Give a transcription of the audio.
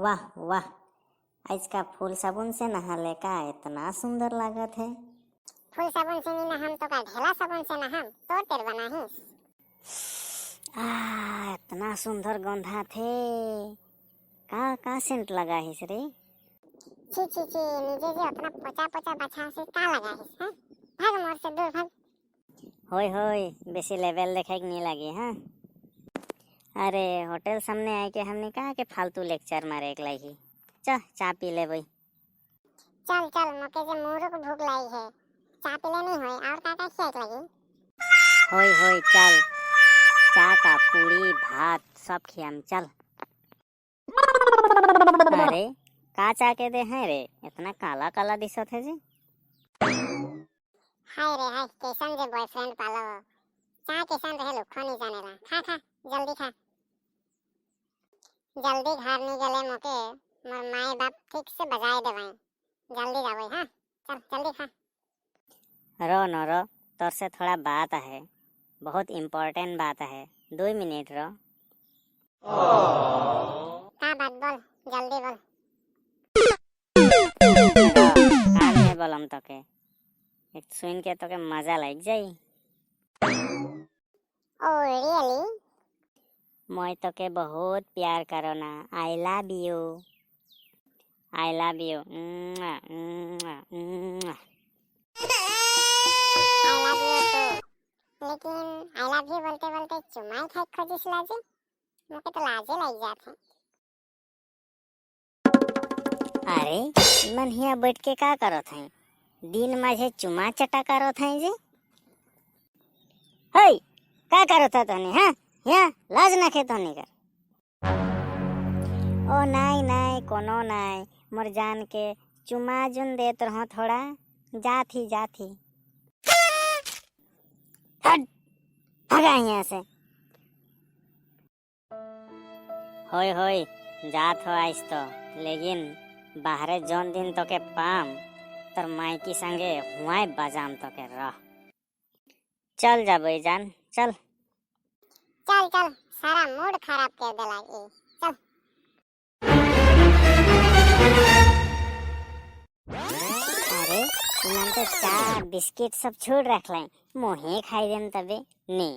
वाह वाह, आज का फूल साबुन से नहाले का इतना सुंदर लागत है। फूल साबुन से नहीं नहाम तो का ढेला साबुन से नहाम तो तेर बनाही। इतना सुंदर गंधा थे। का सेंट लगा हिस रे? छी छी छी, नीचे जे अपना पोचा पोचा बछा से का लगा हिस है? भाग मोर से दूर भाग। होय होय, बेसी लेवल देखे नहीं लगी। हाँ, अरे होटल सामने आए के हमने कहा के फालतू लेक्चर मारे एक लगी। चा पी ले भाई। चल चल, मोके जे मोरो को भूख लाई है, चा पीले नहीं होए और का खियाक लगी। होय होय, चल चा का पूरी भात सब खियाम चल। अरे का चा के दे हैं रे, इतना काला काला दिसत है जी। हाय रे हाय, कैसन जे बॉयफ्रेंड पालो। चा कैसन रहे लुखो नहीं जानेला। खा खा जल्दी खा, जल्दी घर नहीं गले मोके मोर माए बाप ठीक से बजाए देवाई। जल्दी जाओ। हाँ चल जल्दी खा। रो न रो, तोर से थोड़ा बात है, बहुत इम्पोर्टेंट बात है। 2 मिनट रो। का बात बोल, जल्दी बोल। कान में बोलम तो के एक सुन के तो के मजा लग जाई। Oh really? मैं तो के बहुत प्यार करो ना। I love you, I love you. I love you too. लेकिन आई लव यू बोलते बोलते चुमाई खाई खोजिस लाजे, मोके तो लाजे लग जात है। अरे मन हिया बैठ के का करत है? दिन माझे चुमा चटा करत है जी। हेय, का करत है तोने? हाँ, यहाँ लाज ना खे तोने कर। ओ नाई नाई, कोनो नाई, मोर जान के चुमा जुन देत रहो थोड़ा। जाथी हट भगा यहाँ से। होय होय, जात हो आज तो, लेकिन बाहरे जौन दिन तो के पाम तर माइकी संगे हुआई बजाम तो के रह। चल जा भाई जान, चल चल चल, सारा मूड खराब कर दे लागी। चल अरे इमन तो चा बिस्किट सब छोड़ रख लाए, मोहे खाई देम तबे ने।